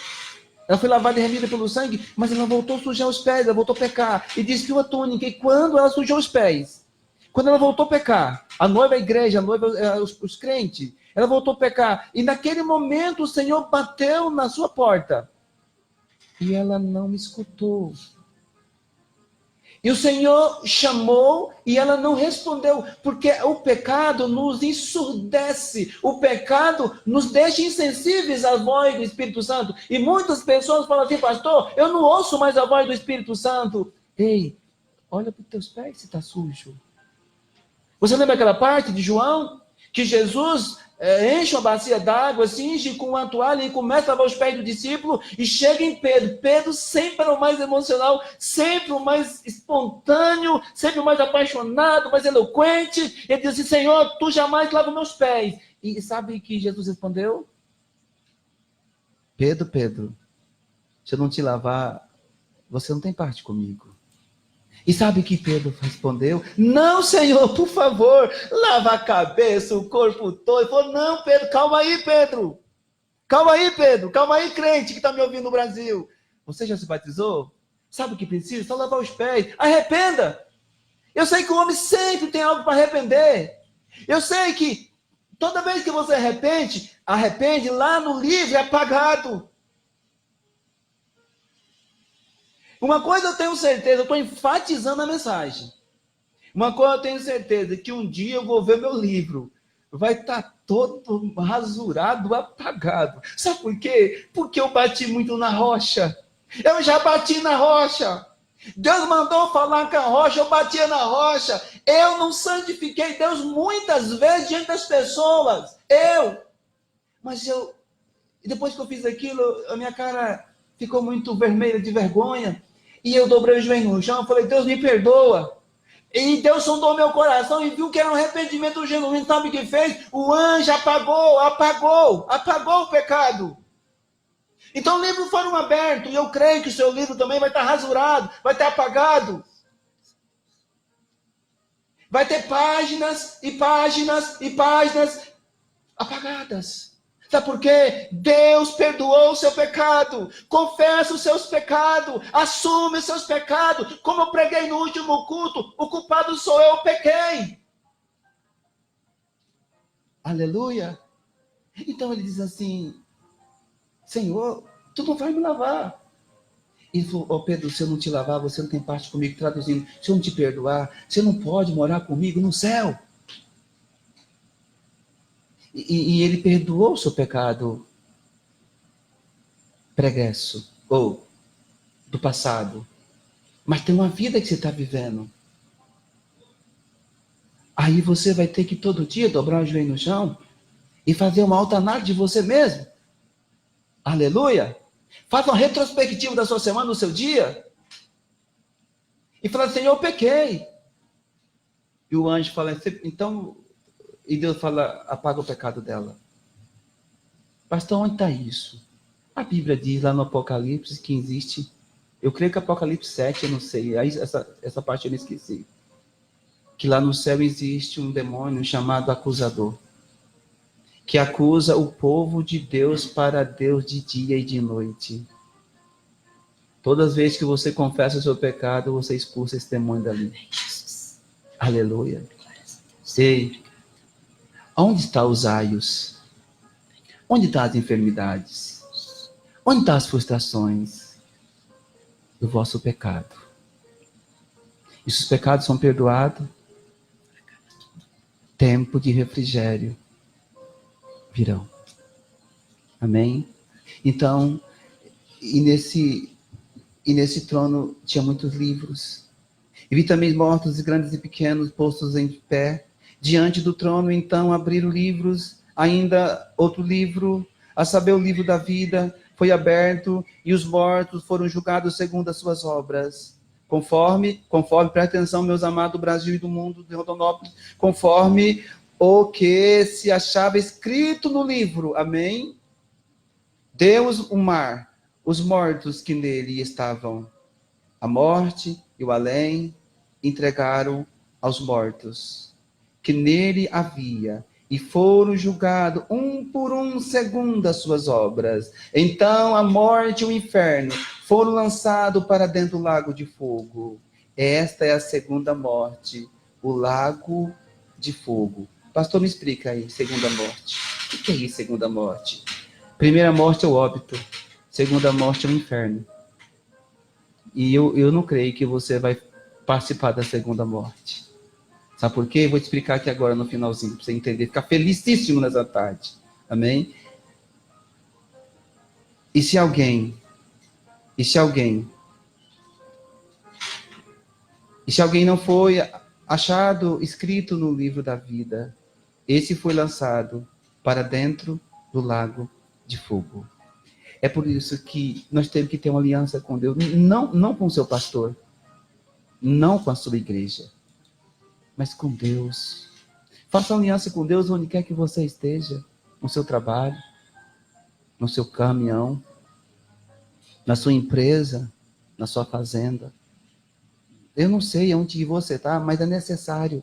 Ela foi lavada e remida pelo sangue, mas ela voltou a sujar os pés, ela voltou a pecar. E despiu a túnica. E quando ela sujou os pés, quando ela voltou a pecar, a noiva, a igreja, a noiva, os crentes, ela voltou a pecar. E naquele momento o Senhor bateu na sua porta. E ela não me escutou. E o Senhor chamou e ela não respondeu, porque o pecado nos ensurdece, o pecado nos deixa insensíveis à voz do Espírito Santo. E muitas pessoas falam assim: pastor, eu não ouço mais a voz do Espírito Santo. Ei, olha para os teus pés se está sujo. Você lembra aquela parte de João? Que Jesus enche uma bacia d'água, cinge com uma toalha e começa a lavar os pés do discípulo e chega em Pedro. Pedro sempre era o mais emocional, sempre o mais espontâneo, sempre o mais apaixonado, mais eloquente. Ele diz assim: Senhor, tu jamais lava meus pés. E sabe que Jesus respondeu? Pedro, Pedro, se eu não te lavar, você não tem parte comigo. E sabe que Pedro respondeu? Não, Senhor, por favor, lava a cabeça, o corpo todo. Ele falou: não, Pedro, calma aí, Pedro. Calma aí, Pedro. Calma aí, crente que está me ouvindo no Brasil. Você já se batizou? Sabe o que precisa? Só lavar os pés. Arrependa. Eu sei que o homem sempre tem algo para arrepender. Eu sei que toda vez que você arrepende, lá no livro é apagado. Uma coisa eu tenho certeza, eu estou enfatizando a mensagem. Uma coisa eu tenho certeza, que um dia eu vou ver meu livro. Vai estar todo rasurado, apagado. Sabe por quê? Porque eu bati muito na rocha. Eu já bati na rocha. Deus mandou falar com a rocha, eu batia na rocha. Eu não santifiquei Deus muitas vezes diante das pessoas. Mas depois que eu fiz aquilo, a minha cara ficou muito vermelha de vergonha. E eu dobrei o joelho no chão, falei: Deus, me perdoa. E Deus sondou meu coração e viu que era um arrependimento genuíno. Sabe o que fez? O anjo apagou o pecado. Então o livro foi aberto, e eu creio que o seu livro também vai estar rasurado, vai estar apagado. Vai ter páginas e páginas e páginas apagadas. Sabe por quê? Deus perdoou o seu pecado. Confessa os seus pecados. Assume os seus pecados. Como eu preguei no último culto, o culpado sou eu pequei. Aleluia. Então ele diz assim: Senhor, tu não vai me lavar. E ele falou: Pedro, se eu não te lavar, você não tem parte comigo. Traduzindo, se eu não te perdoar, você não pode morar comigo no céu. E ele perdoou o seu pecado pregresso, ou do passado. Mas tem uma vida que você está vivendo. Aí você vai ter que todo dia dobrar o joelho no chão e fazer uma autoanálise de você mesmo. Aleluia! Faz uma retrospectiva da sua semana, do seu dia. E fala: Senhor, eu pequei. E o anjo fala: então... E Deus fala: apaga o pecado dela. Pastor, onde está isso? A Bíblia diz lá no Apocalipse que existe. Eu creio que Apocalipse 7, eu não sei. Aí essa parte eu me esqueci. Que lá no céu existe um demônio chamado acusador. Que acusa o povo de Deus para Deus de dia e de noite. Todas as vezes que você confessa o seu pecado, você expulsa esse demônio dali. Aleluia. Ei. Onde estão os aios? Onde estão as enfermidades? Onde estão as frustrações do vosso pecado? E se os pecados são perdoados, tempo de refrigério virão. Amém? Então, e nesse trono tinha muitos livros. E vi também mortos, grandes e pequenos, postos em pé. Diante do trono, então, abriram livros, ainda outro livro, a saber, o livro da vida, foi aberto, e os mortos foram julgados segundo as suas obras. Conforme, presta atenção, meus amados do Brasil e do mundo de Rondonópolis, conforme o que se achava escrito no livro. Amém? Deus, o mar, os mortos que nele estavam, a morte e o além, entregaram aos mortos que nele havia, e foram julgados um por um segundo as suas obras. Então a morte e o inferno foram lançados para dentro do lago de fogo. Esta é a segunda morte, o lago de fogo. Pastor, me explica aí, segunda morte. O que é isso, segunda morte? Primeira morte é o óbito, segunda morte é o inferno. E eu não creio que você vai participar da segunda morte. Sabe por quê? Vou te explicar aqui agora no finalzinho, para você entender, ficar felicíssimo nessa tarde. Amém? E se alguém não foi achado escrito no livro da vida, esse foi lançado para dentro do lago de fogo. É por isso que nós temos que ter uma aliança com Deus, não com o seu pastor, não com a sua igreja, mas com Deus. Faça aliança com Deus onde quer que você esteja, no seu trabalho, no seu caminhão, na sua empresa, na sua fazenda. Eu não sei onde você está, mas é necessário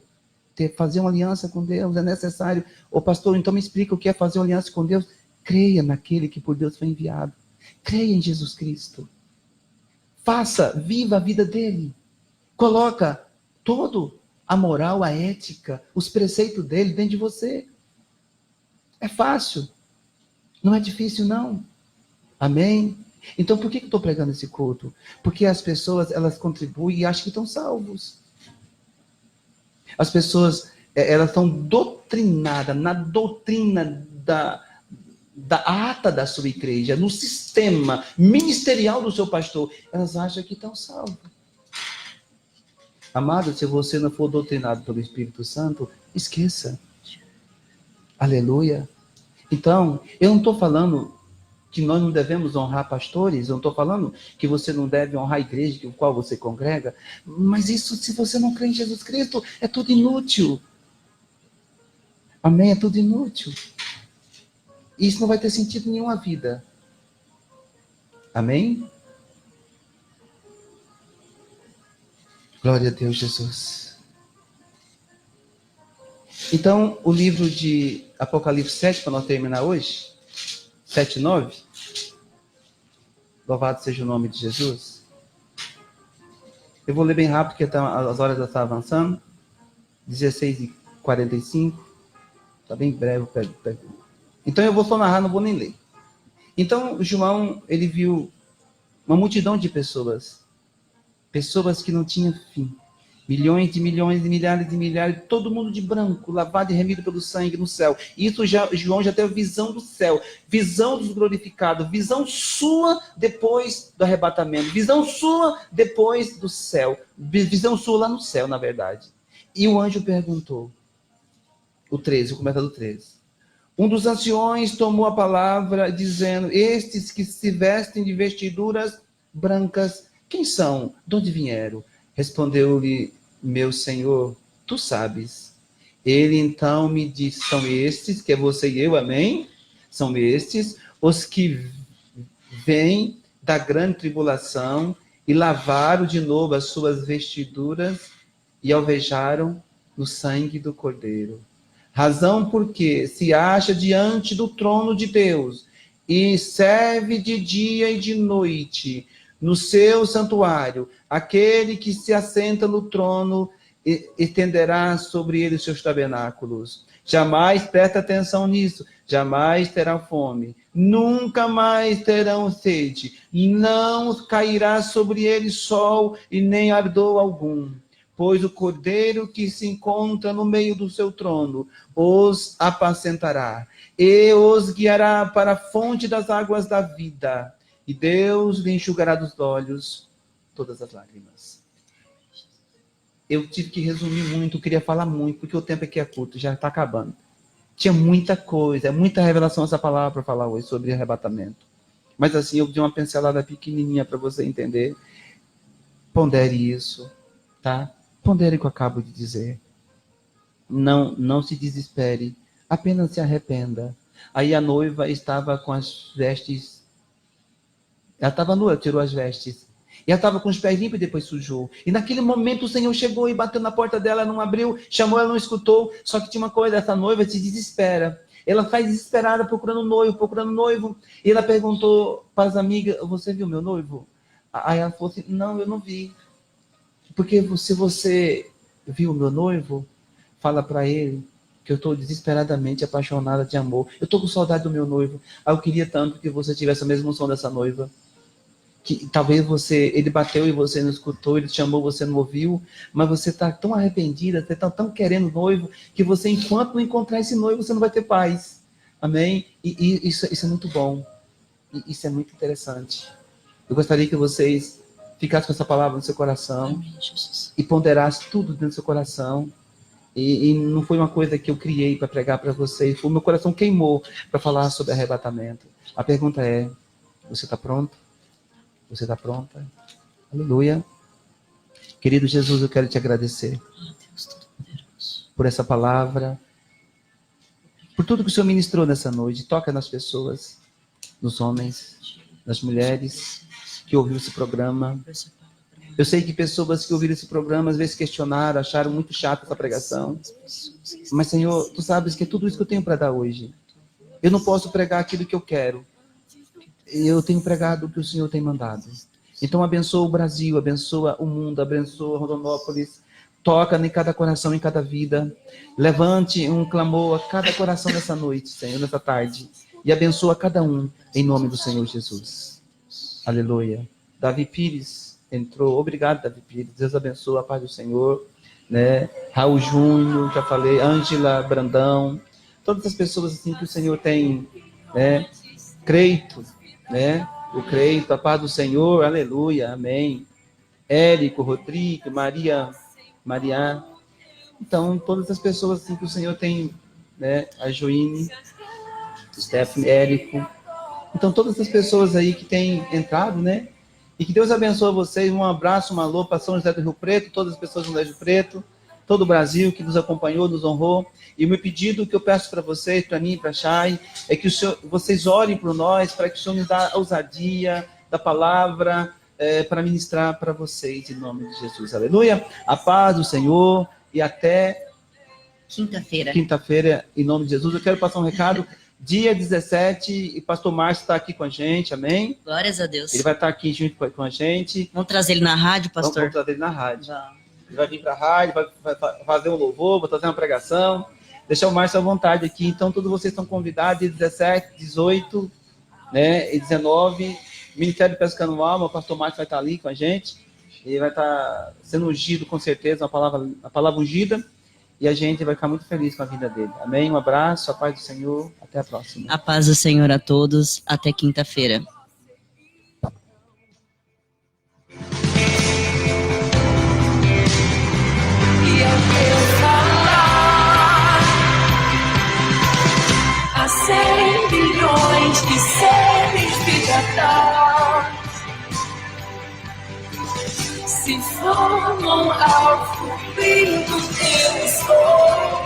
fazer uma aliança com Deus, é necessário. Ô pastor, então me explica o que é fazer uma aliança com Deus. Creia naquele que por Deus foi enviado. Creia em Jesus Cristo. Viva a vida dele. Coloca todo a moral, a ética, os preceitos dele dentro de você. É fácil. Não é difícil, não. Amém? Então, por que eu estou pregando esse culto? Porque as pessoas, elas contribuem e acham que estão salvos. As pessoas, elas estão doutrinadas na doutrina da ata da sua igreja, no sistema ministerial do seu pastor. Elas acham que estão salvos. Amado, se você não for doutrinado pelo Espírito Santo, esqueça. Aleluia. Então, eu não estou falando que nós não devemos honrar pastores, eu não estou falando que você não deve honrar a igreja com a qual você congrega, mas isso, se você não crê em Jesus Cristo, é tudo inútil. Amém? É tudo inútil. Isso não vai ter sentido nenhum na vida. Amém? Glória a Deus, Jesus. Então, o livro de Apocalipse 7, para nós terminar hoje, 7 e 9. Louvado seja o nome de Jesus. Eu vou ler bem rápido, porque as horas já estão avançando. 16h45. Está bem breve. Então, eu vou só narrar, não vou nem ler. Então, João, ele viu uma multidão de pessoas que não tinham fim. Milhões de milhares de milhares, todo mundo de branco, lavado e remido pelo sangue no céu. Isso João já teve visão do céu, visão dos glorificados, visão sua depois do arrebatamento, visão sua depois do céu, visão sua lá no céu, na verdade. E o anjo perguntou, o 13, o comentário do 13. Um dos anciões tomou a palavra, dizendo, estes que se vestem de vestiduras brancas, quem são? De onde vieram? Respondeu-lhe, meu senhor, tu sabes. Ele então me disse, são estes, que é você e eu, amém? São estes, os que vêm da grande tribulação e lavaram de novo as suas vestiduras e alvejaram no sangue do Cordeiro. Razão porque se acha diante do trono de Deus e serve de dia e de noite no seu santuário, aquele que se assenta no trono estenderá sobre ele os seus tabernáculos. Jamais, presta atenção nisso, jamais terá fome, nunca mais terão sede, não cairá sobre ele sol e nem ardor algum. Pois o cordeiro que se encontra no meio do seu trono os apacentará e os guiará para a fonte das águas da vida. E Deus lhe enxugará dos olhos todas as lágrimas. eu tive que resumir muito, queria falar muito, porque o tempo aqui é curto, já está acabando. Tinha muita coisa, muita revelação essa palavra para falar hoje sobre arrebatamento. Mas assim, eu dei uma pincelada pequenininha para você entender. Pondere isso, tá? Pondere o que eu acabo de dizer. Não se desespere, apenas se arrependa. Aí a noiva estava com as vestes, ela estava nua, tirou as vestes. E ela estava com os pés limpos e depois sujou. E naquele momento o Senhor chegou e bateu na porta dela, não abriu, chamou, ela não escutou. Só que tinha uma coisa, essa noiva se desespera. Ela faz desesperada procurando noivo. E ela perguntou para as amigas, você viu meu noivo? Aí ela falou assim, não, eu não vi. Porque se você viu meu noivo, fala para ele que eu estou desesperadamente apaixonada de amor. Eu estou com saudade do meu noivo. Eu queria tanto que você tivesse a mesma unção dessa noiva. Que talvez ele bateu e você não escutou, ele te chamou, você não ouviu, mas você está tão arrependida, você está tão querendo noivo, que você, enquanto não encontrar esse noivo, você não vai ter paz. Amém? E isso é muito bom. E isso é muito interessante. Eu gostaria que vocês ficassem com essa palavra no seu coração. Amém, Jesus. E ponderassem tudo dentro do seu coração. E não foi uma coisa que eu criei para pregar para vocês, foi o meu coração queimou para falar sobre arrebatamento. A pergunta é, você está pronto? Você está pronta? Aleluia. Querido Jesus, eu quero te agradecer por essa palavra, por tudo que o Senhor ministrou nessa noite. Toca nas pessoas, nos homens, nas mulheres que ouviram esse programa. Eu sei que pessoas que ouviram esse programa às vezes questionaram, acharam muito chata essa pregação. Mas, Senhor, tu sabes que é tudo isso que eu tenho para dar hoje. Eu não posso pregar aquilo que eu quero. Eu tenho pregado o que o Senhor tem mandado. Então abençoa o Brasil, abençoa o mundo, abençoa Rondonópolis. Toca em cada coração, em cada vida. Levante um clamor a cada coração nessa noite, Senhor, nessa tarde. E abençoa cada um, em nome do Senhor Jesus. Aleluia. Davi Pires entrou. Obrigado, Davi Pires. Deus abençoe, a paz do Senhor. Né? Raul Júnior, já falei. Ângela Brandão. Todas as pessoas assim que o Senhor tem, né? Creito. Né? O Creito, a paz do Senhor, aleluia, amém. Érico, Rodrigo, Maria. Então, todas as pessoas assim que o Senhor tem, né? A Joine, Stephanie, Érico. Então, todas as pessoas aí que têm entrado, né? E que Deus abençoe vocês. Um abraço, uma alô para São José do Rio Preto, todas as pessoas do Rio Preto, todo o Brasil que nos acompanhou, nos honrou. E o meu pedido que eu peço para vocês, para mim, para a Chay, é que vocês orem por nós, para que o Senhor nos dê a ousadia da palavra para ministrar para vocês, em nome de Jesus. Aleluia. A paz do Senhor e até quinta-feira, em nome de Jesus. Eu quero passar um recado. Dia 17, e pastor Márcio está aqui com a gente, amém? Glórias a Deus. Ele vai estar aqui junto com a gente. Vamos trazer ele na rádio, pastor? Vamos trazer ele na rádio. Ele vai vir para a rádio, vai fazer um louvor, vai fazer uma pregação. Deixar o Márcio à vontade aqui. Então, todos vocês estão convidados, dia 17, 18, né, e 19. Ministério Pescando Alma, o pastor Márcio vai estar ali com a gente. Ele vai estar sendo ungido, com certeza, a palavra ungida. E a gente vai ficar muito feliz com a vida dele. Amém? Um abraço, a paz do Senhor. Até a próxima. A paz do Senhor a todos. Até quinta-feira. Há 100 bilhões de seres vida. Se formam ao fim do teu sol.